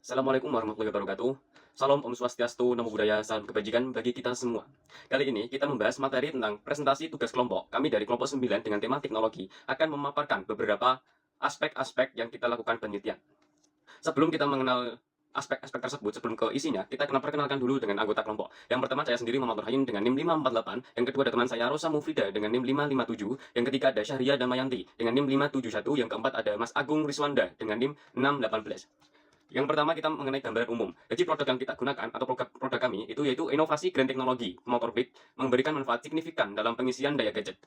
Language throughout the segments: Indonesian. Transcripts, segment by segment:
Assalamualaikum warahmatullahi wabarakatuh. Salam Om Swastiastu, Namo Buddhaya, salam kebajikan bagi kita semua. Kali ini kita membahas materi tentang presentasi tugas kelompok. Kami dari kelompok 9 dengan tema teknologi akan memaparkan beberapa aspek-aspek yang kita lakukan penelitian. Sebelum kita mengenal aspek-aspek tersebut, sebelum ke isinya, kita akan perkenalkan dulu dengan anggota kelompok. Yang pertama saya sendiri Muhammad Nurhain dengan NIM 548, yang kedua ada teman saya Rosa Mufrida dengan NIM 557, yang ketiga ada Syahria Damayanti dengan NIM 571, yang keempat ada Mas Agung Riswanda dengan NIM 618. Yang pertama kita mengenai gambaran umum. Jadi produk yang kita gunakan atau produk kami itu yaitu inovasi Grand Teknologi Motorbit memberikan manfaat signifikan dalam pengisian daya gadget.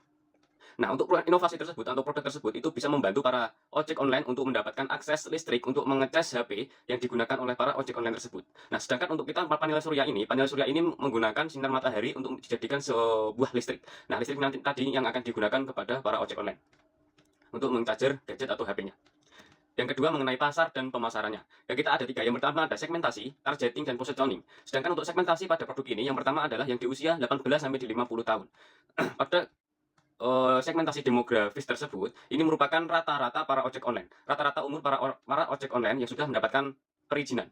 Nah, untuk inovasi tersebut atau produk tersebut itu bisa membantu para ojek online untuk mendapatkan akses listrik untuk mengecas HP yang digunakan oleh para ojek online tersebut. Nah, sedangkan untuk kita panel surya ini menggunakan sinar matahari untuk dijadikan sebuah listrik. Nah, listrik nanti tadi yang akan digunakan kepada para ojek online untuk mencajar gadget atau HP-nya. Yang kedua mengenai pasar dan pemasarannya. Ya, kita ada 3. Yang pertama ada segmentasi, targeting, dan positioning. Sedangkan untuk segmentasi pada produk ini, yang pertama adalah yang di usia 18-50 tahun. Pada segmentasi demografis tersebut, ini merupakan rata-rata para ojek online. Rata-rata umur para ojek online yang sudah mendapatkan perizinan.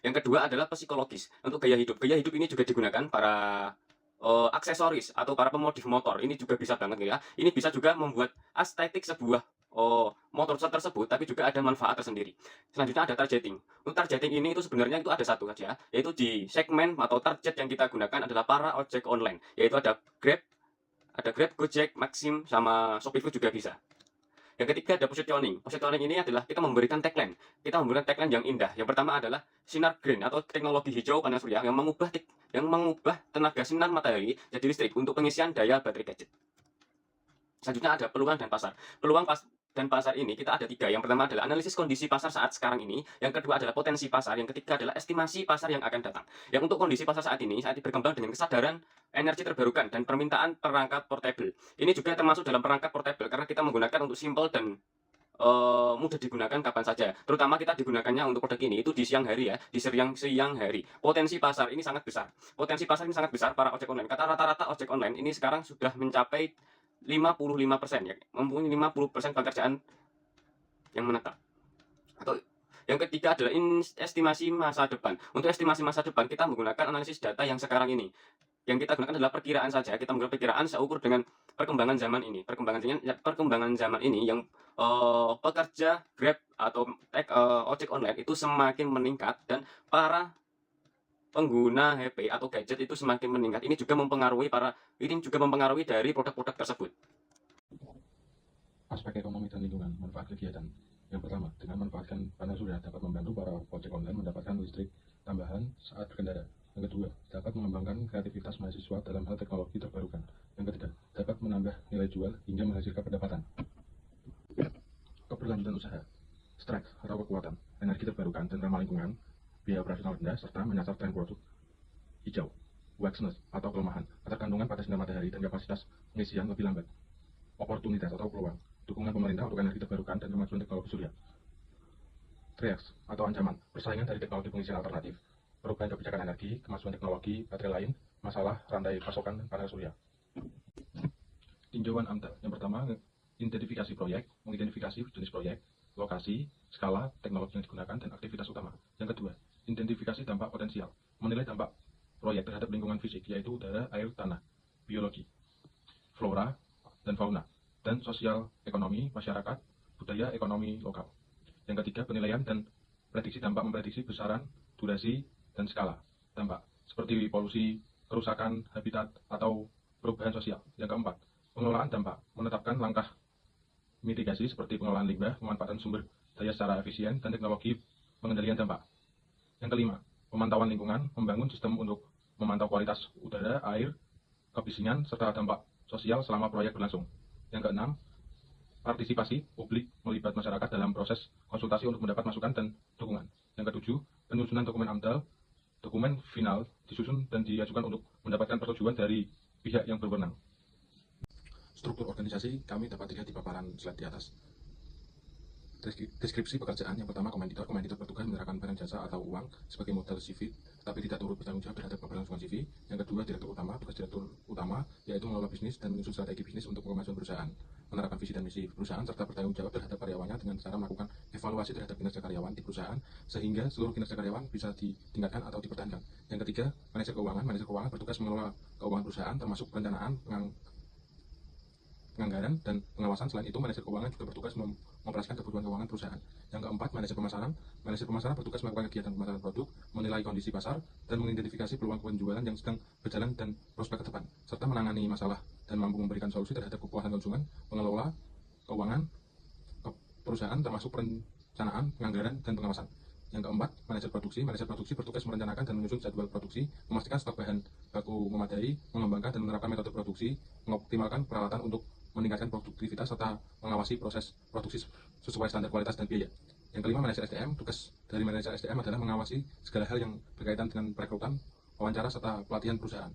Yang kedua adalah psikologis. Untuk gaya hidup. Gaya hidup ini juga digunakan para aksesoris atau para pemodif motor. Ini juga bisa banget ya. Ini bisa juga membuat estetik sebuah motor tersebut, tapi juga ada manfaat tersendiri. Selanjutnya ada targeting. Untuk targeting ini itu sebenarnya itu ada satu saja, yaitu di segmen atau target yang kita gunakan adalah para ojek online, yaitu ada Grab, Gojek, Maxim, sama ShopeeFood juga bisa. Yang ketiga ada positioning. Positioning ini adalah kita memberikan tagline. Kita memberikan tagline yang indah. Yang pertama adalah sinar green atau teknologi hijau panel surya yang mengubah tenaga sinar matahari jadi listrik untuk pengisian daya baterai gadget. Selanjutnya ada peluang dan pasar. Peluang dan pasar ini kita ada 3. Yang pertama adalah analisis kondisi pasar saat sekarang ini. Yang kedua adalah potensi pasar. Yang ketiga adalah estimasi pasar yang akan datang. Yang untuk kondisi pasar saat ini berkembang dengan kesadaran energi terbarukan dan permintaan perangkat portable. Ini juga termasuk dalam perangkat portable karena kita menggunakan untuk simple dan mudah digunakan kapan saja. Terutama kita digunakannya untuk produk ini itu di siang hari ya, di siang hari. Potensi pasar ini sangat besar. Potensi pasar ini sangat besar para ojek online. Kata rata-rata ojek online ini sekarang sudah mencapai 55% ya, mempunyai 50% pekerjaan yang menetap. Atau yang ketiga adalah estimasi masa depan. Untuk estimasi masa depan kita menggunakan analisis data yang sekarang ini. Yang kita gunakan adalah perkiraan saja. Kita menggunakan perkiraan seukur dengan perkembangan zaman ini. Perkembangan zaman ini yang pekerja Grab atau ojek online itu semakin meningkat dan para pengguna HP atau gadget itu semakin meningkat. Ini juga mempengaruhi dari produk-produk tersebut. Aspek ekonomi dan lingkungan, manfaat kegiatan. Yang pertama, dengan memanfaatkan panel surya dapat membantu para ojek online mendapatkan listrik tambahan saat berkendara. Yang kedua, dapat mengembangkan kreativitas mahasiswa dalam hal teknologi terbarukan. Yang ketiga, dapat menambah nilai jual hingga menghasilkan pendapatan. Keberlanjutan usaha, strength atau kekuatan, energi terbarukan dan ramah lingkungan, biaya operasional rendah, serta menyasar tren produk hijau. Weakness atau kelemahan, ketergantungan pada sinar matahari dan kapasitas pengisian lebih lambat. Oportunitas atau peluang, dukungan pemerintah untuk energi terbarukan dan kemajuan teknologi surya. Threats atau ancaman, persaingan dari teknologi pengisian alternatif, perubahan kebijakan energi, kemajuan teknologi baterai lain, masalah rantai pasokan panel surya. Tinjauan AMDAL. Yang pertama, identifikasi proyek, mengidentifikasi jenis proyek, lokasi, skala, teknologi yang digunakan, dan aktivitas utama. Yang kedua, identifikasi dampak potensial, menilai dampak proyek terhadap lingkungan fisik, yaitu udara, air, tanah, biologi, flora, dan fauna, dan sosial ekonomi, masyarakat, budaya, ekonomi lokal. Yang ketiga, penilaian dan prediksi dampak, memprediksi besaran, durasi, dan skala dampak, seperti polusi, kerusakan habitat, atau perubahan sosial. Yang keempat, pengelolaan dampak, menetapkan langkah mitigasi seperti pengelolaan limbah, pemanfaatan sumber daya secara efisien, dan teknologi pengendalian dampak. Yang kelima, pemantauan lingkungan, membangun sistem untuk memantau kualitas udara, air, kebisingan, serta dampak sosial selama proyek berlangsung. Yang keenam, partisipasi publik melibat masyarakat dalam proses konsultasi untuk mendapat masukan dan dukungan. Yang ketujuh, penyusunan dokumen AMDAL, dokumen final disusun dan diajukan untuk mendapatkan persetujuan dari pihak yang berwenang. Struktur organisasi kami dapat dilihat di paparan slide di atas. Deskripsi pekerjaan yang pertama, komeditor bertugas menyerahkan barang jasa atau uang sebagai modal CV tetapi tidak turut bertanggung jawab terhadap keberlangsungan CV. Yang kedua, direktur utama. Tugas direktur utama yaitu mengelola bisnis dan menyusun strategi bisnis untuk kemajuan perusahaan, menerapkan visi dan misi perusahaan, serta bertanggung jawab terhadap karyawannya dengan cara melakukan evaluasi terhadap kinerja karyawan di perusahaan sehingga seluruh kinerja karyawan bisa ditingkatkan atau dipertahankan. Yang ketiga, manajer keuangan. Manajer keuangan bertugas mengelola keuangan perusahaan termasuk perencanaan, penganggaran, dan pengawasan. Selain itu, manajer keuangan juga bertugas mengoperasikan kebutuhan keuangan perusahaan. Yang keempat, manajer pemasaran. Manajer pemasaran bertugas melakukan kegiatan pemasaran produk, menilai kondisi pasar, dan mengidentifikasi peluang penjualan yang sedang berjalan dan prospek ke depan, serta menangani masalah dan mampu memberikan solusi terhadap kepuasan konsumen. Mengelola keuangan perusahaan termasuk perencanaan, penganggaran, dan pengawasan. Yang keempat, manajer produksi. Manajer produksi bertugas merencanakan dan menyusun jadwal produksi, memastikan stok bahan baku memadai, mengembangkan dan menerapkan metode produksi, mengoptimalkan peralatan untuk meningkatkan produktivitas, serta mengawasi proses produksi sesuai standar kualitas dan biaya. Yang kelima, manajer SDM. Tugas dari manajer SDM adalah mengawasi segala hal yang berkaitan dengan perekrutan, wawancara, serta pelatihan perusahaan.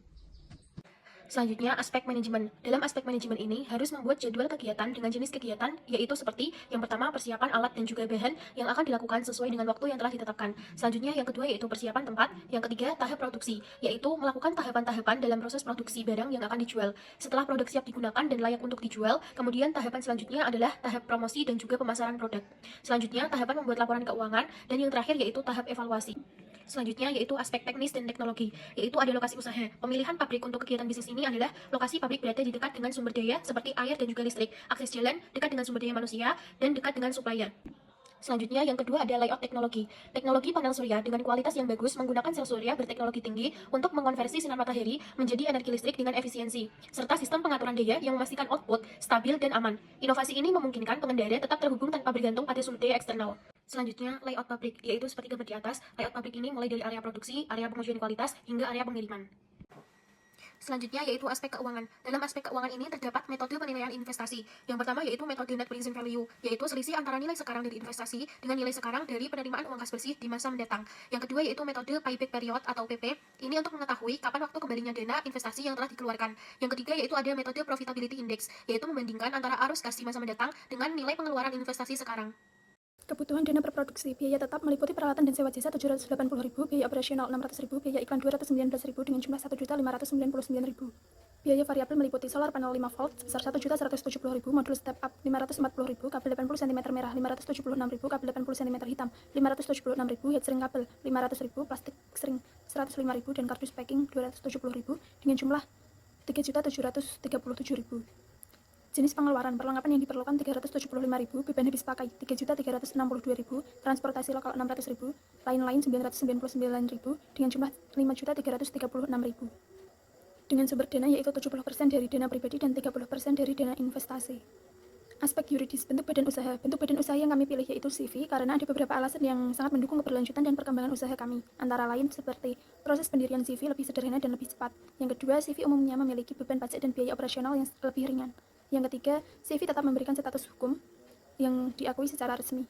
Selanjutnya, aspek manajemen. Dalam aspek manajemen ini harus membuat jadwal kegiatan dengan jenis kegiatan, yaitu seperti yang pertama persiapan alat dan juga bahan yang akan dilakukan sesuai dengan waktu yang telah ditetapkan. Selanjutnya, yang kedua yaitu persiapan tempat. Yang ketiga, tahap produksi, yaitu melakukan tahapan-tahapan dalam proses produksi barang yang akan dijual. Setelah produk siap digunakan dan layak untuk dijual, kemudian tahapan selanjutnya adalah tahap promosi dan juga pemasaran produk. Selanjutnya, tahapan membuat laporan keuangan, dan yang terakhir yaitu tahap evaluasi. Selanjutnya yaitu aspek teknis dan teknologi, yaitu ada lokasi usaha. Pemilihan pabrik untuk kegiatan bisnis ini adalah lokasi pabrik berada di dekat dengan sumber daya seperti air dan juga listrik, akses jalan, dekat dengan sumber daya manusia, dan dekat dengan supplier. Selanjutnya, yang kedua ada layout teknologi. Teknologi panel surya dengan kualitas yang bagus menggunakan sel surya berteknologi tinggi untuk mengonversi sinar matahari menjadi energi listrik dengan efisiensi, serta sistem pengaturan daya yang memastikan output stabil dan aman. Inovasi ini memungkinkan pengendara tetap terhubung tanpa bergantung pada sumber daya eksternal. Selanjutnya, layout pabrik, yaitu seperti gambar di atas. Layout pabrik ini mulai dari area produksi, area pengujian kualitas, hingga area pengiriman. Selanjutnya yaitu aspek keuangan. Dalam aspek keuangan ini terdapat metode penilaian investasi. Yang pertama yaitu metode net present value, yaitu selisih antara nilai sekarang dari investasi dengan nilai sekarang dari penerimaan uang kas bersih di masa mendatang. Yang kedua yaitu metode payback period atau PP. Ini untuk mengetahui kapan waktu kembalinya dana investasi yang telah dikeluarkan. Yang ketiga yaitu ada metode profitability index, yaitu membandingkan antara arus kas di masa mendatang dengan nilai pengeluaran investasi sekarang. Kebutuhan dana berproduksi, biaya tetap meliputi peralatan dan sewa jasa 780.000, biaya operasional 600.000, biaya iklan 219.000 dengan jumlah 1.599.000. Biaya variabel meliputi solar panel 5 volt sebesar 1.170.000, modul step up 540.000, kabel 80 cm merah 576.000, kabel 80 cm hitam 576.000, headstring kabel 500.000, plastik string 105.000 dan kardus packing 270.000 dengan jumlah 3.737.000. Jenis pengeluaran, perlengkapan yang diperlukan 375.000, beban habis pakai 3.362.000, transportasi lokal 600.000, lain-lain 999.000 dengan jumlah 5.336.000. Dengan sumber dana yaitu 70% dari dana pribadi dan 30% dari dana investasi. Aspek yuridis, bentuk badan usaha. Bentuk badan usaha yang kami pilih yaitu CV karena ada beberapa alasan yang sangat mendukung keberlanjutan dan perkembangan usaha kami. Antara lain seperti proses pendirian CV lebih sederhana dan lebih cepat. Yang kedua, CV umumnya memiliki beban pajak dan biaya operasional yang lebih ringan. Yang ketiga, CV tetap memberikan status hukum yang diakui secara resmi.